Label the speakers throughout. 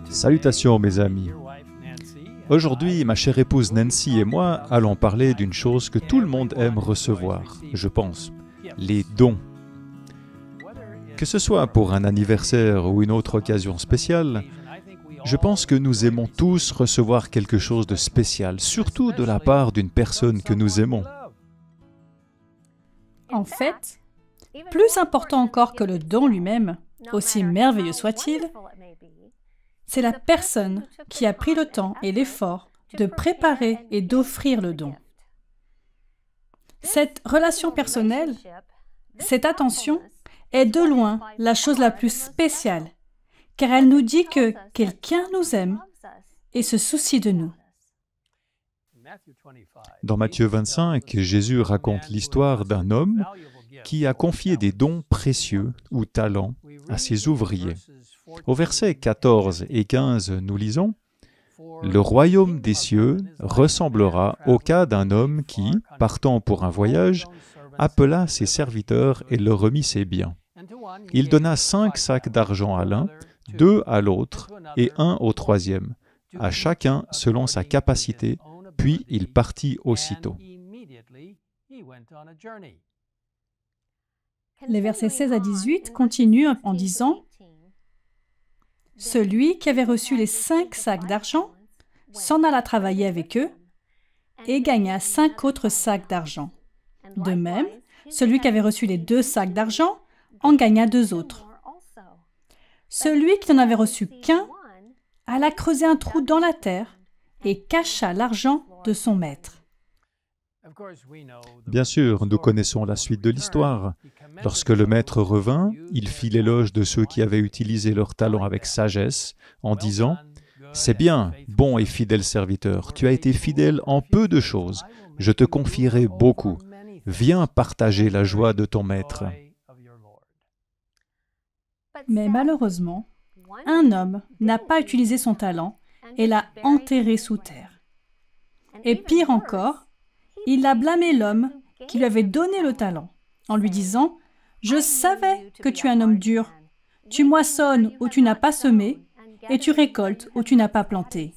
Speaker 1: Salutations mes amis. Aujourd'hui, ma chère épouse Nancy et moi allons parler d'une chose que tout le monde aime recevoir, je pense, les dons. Que ce soit pour un anniversaire ou une autre occasion spéciale, je pense que nous aimons tous recevoir quelque chose de spécial, surtout de la part d'une personne que nous aimons.
Speaker 2: En fait, plus important encore que le don lui-même, aussi merveilleux soit-il, c'est la personne qui a pris le temps et l'effort de préparer et d'offrir le don. Cette relation personnelle, cette attention, est de loin la chose la plus spéciale, car elle nous dit que quelqu'un nous aime et se soucie de nous.
Speaker 1: Dans Matthieu 25, Jésus raconte l'histoire d'un homme qui a confié des dons précieux ou talents à ses ouvriers. Au versets 14 et 15, nous lisons « Le royaume des cieux ressemblera au cas d'un homme qui, partant pour un voyage, appela ses serviteurs et leur remit ses biens. Il donna 5 sacs d'argent à l'un, 2 à l'autre et 1 au troisième, à chacun selon sa capacité, puis il partit aussitôt. »
Speaker 2: Les versets 16 à 18 continuent en disant « Celui qui avait reçu les 5 sacs d'argent s'en alla travailler avec eux et gagna 5 autres sacs d'argent. De même, celui qui avait reçu les 2 sacs d'argent en gagna 2 autres. Celui qui n'en avait reçu qu'un alla creuser un trou dans la terre et cacha l'argent de son maître. »
Speaker 1: Bien sûr, nous connaissons la suite de l'histoire. Lorsque le maître revint, il fit l'éloge de ceux qui avaient utilisé leur talent avec sagesse, en disant « C'est bien, bon et fidèle serviteur, tu as été fidèle en peu de choses, je te confierai beaucoup. Viens partager la joie de ton maître. »
Speaker 2: Mais malheureusement, un homme n'a pas utilisé son talent et l'a enterré sous terre. Et pire encore, il a blâmé l'homme qui lui avait donné le talent, en lui disant « Je savais que tu es un homme dur. Tu moissonnes où tu n'as pas semé, et tu récoltes où tu n'as pas planté. »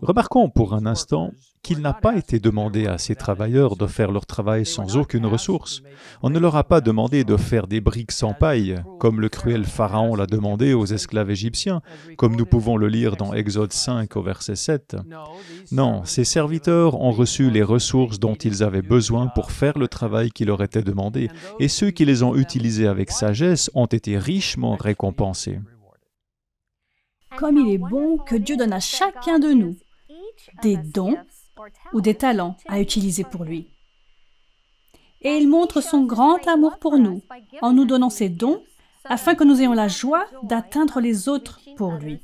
Speaker 1: Remarquons pour un instant qu'il n'a pas été demandé à ces travailleurs de faire leur travail sans aucune ressource. On ne leur a pas demandé de faire des briques sans paille, comme le cruel Pharaon l'a demandé aux esclaves égyptiens, comme nous pouvons le lire dans Exode 5 au verset 7. Non, ces serviteurs ont reçu les ressources dont ils avaient besoin pour faire le travail qui leur était demandé, et ceux qui les ont utilisés avec sagesse ont été richement récompensés.
Speaker 2: Comme il est bon que Dieu donne à chacun de nous des dons ou des talents à utiliser pour lui. Et il montre son grand amour pour nous en nous donnant ces dons afin que nous ayons la joie d'atteindre les autres pour lui.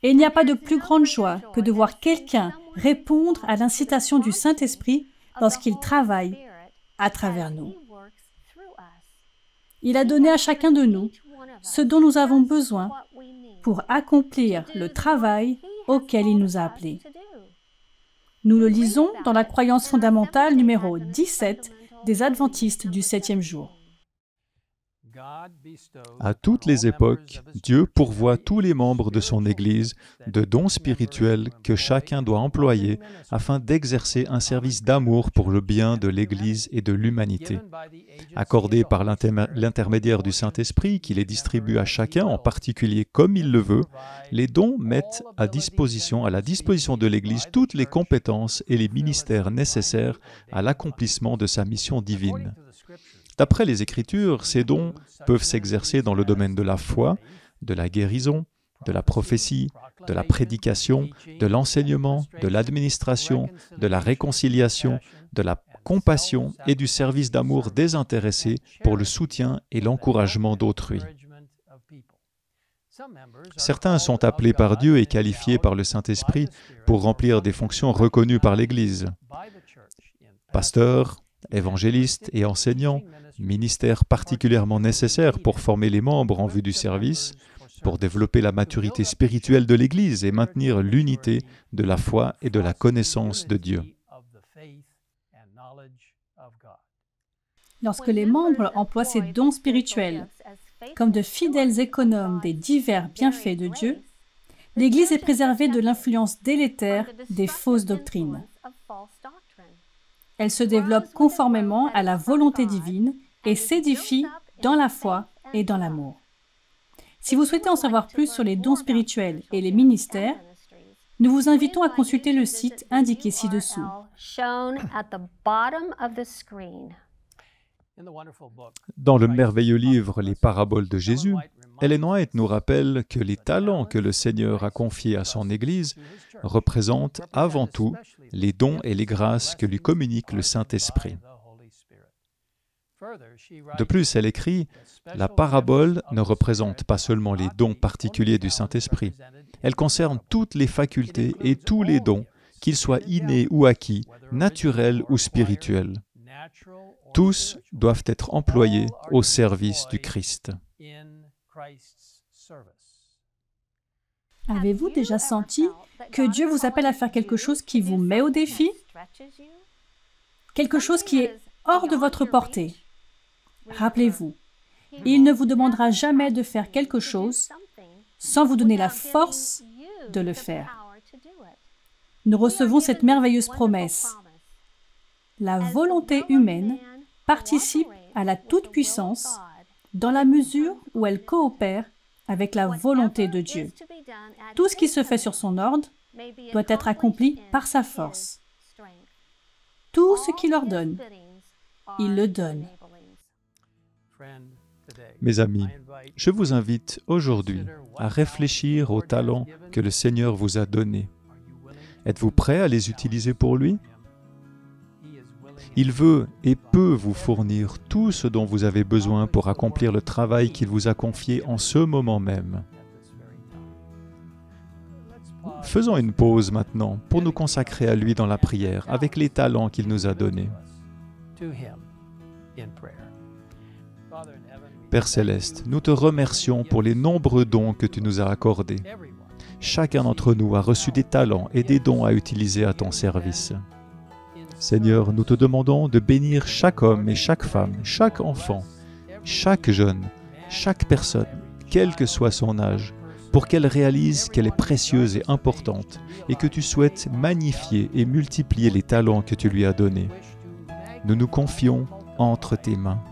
Speaker 2: Et il n'y a pas de plus grande joie que de voir quelqu'un répondre à l'incitation du Saint-Esprit lorsqu'il travaille à travers nous. Il a donné à chacun de nous ce dont nous avons besoin pour accomplir le travail auquel il nous a appelés. Nous le lisons dans la croyance fondamentale numéro 17 des Adventistes du 7e jour.
Speaker 1: À toutes les époques, Dieu pourvoit tous les membres de son Église de dons spirituels que chacun doit employer afin d'exercer un service d'amour pour le bien de l'Église et de l'humanité. Accordés par l'intermédiaire du Saint-Esprit qui les distribue à chacun, en particulier comme il le veut, les dons mettent à la disposition de l'Église toutes les compétences et les ministères nécessaires à l'accomplissement de sa mission divine. D'après les Écritures, ces dons peuvent s'exercer dans le domaine de la foi, de la guérison, de la prophétie, de la prédication, de l'enseignement, de l'administration, de la réconciliation, de la compassion et du service d'amour désintéressé pour le soutien et l'encouragement d'autrui. Certains sont appelés par Dieu et qualifiés par le Saint-Esprit pour remplir des fonctions reconnues par l'Église. Pasteurs, évangélistes et enseignants, ministères particulièrement nécessaires pour former les membres en vue du service, pour développer la maturité spirituelle de l'Église et maintenir l'unité de la foi et de la connaissance de Dieu.
Speaker 2: Lorsque les membres emploient ces dons spirituels comme de fidèles économes des divers bienfaits de Dieu, l'Église est préservée de l'influence délétère des fausses doctrines. Elle se développe conformément à la volonté divine et s'édifie dans la foi et dans l'amour. Si vous souhaitez en savoir plus sur les dons spirituels et les ministères, nous vous invitons à consulter le site indiqué ci-dessous.
Speaker 1: Dans le merveilleux livre Les paraboles de Jésus, Ellen White nous rappelle que les talents que le Seigneur a confiés à son Église représentent avant tout les dons et les grâces que lui communique le Saint-Esprit. De plus, elle écrit « La parabole ne représente pas seulement les dons particuliers du Saint-Esprit, elle concerne toutes les facultés et tous les dons, qu'ils soient innés ou acquis, naturels ou spirituels. Tous doivent être employés au service du Christ. »
Speaker 2: Avez-vous déjà senti que Dieu vous appelle à faire quelque chose qui vous met au défi? Quelque chose qui est hors de votre portée? Rappelez-vous, il ne vous demandera jamais de faire quelque chose sans vous donner la force de le faire. Nous recevons cette merveilleuse promesse. La volonté humaine participe à la toute-puissance dans la mesure où elle coopère avec la volonté de Dieu. Tout ce qui se fait sur son ordre doit être accompli par sa force. Tout ce qu'il ordonne, il le donne.
Speaker 1: Mes amis, je vous invite aujourd'hui à réfléchir aux talents que le Seigneur vous a donnés. Êtes-vous prêt à les utiliser pour lui? Il veut et peut vous fournir tout ce dont vous avez besoin pour accomplir le travail qu'il vous a confié en ce moment même. Faisons une pause maintenant pour nous consacrer à lui dans la prière avec les talents qu'il nous a donnés. Père Céleste, nous te remercions pour les nombreux dons que tu nous as accordés. Chacun d'entre nous a reçu des talents et des dons à utiliser à ton service. Seigneur, nous te demandons de bénir chaque homme et chaque femme, chaque enfant, chaque jeune, chaque personne, quel que soit son âge, pour qu'elle réalise qu'elle est précieuse et importante et que tu souhaites magnifier et multiplier les talents que tu lui as donnés. Nous nous confions entre tes mains.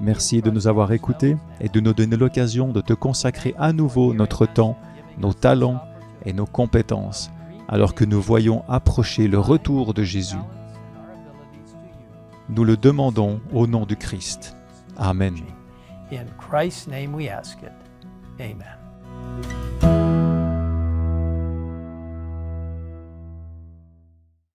Speaker 1: Merci de nous avoir écoutés et de nous donner l'occasion de te consacrer à nouveau notre temps, nos talents et nos compétences, alors que nous voyons approcher le retour de Jésus. Nous le demandons au nom du Christ. Amen.
Speaker 3: In Christ's name we ask it. Amen.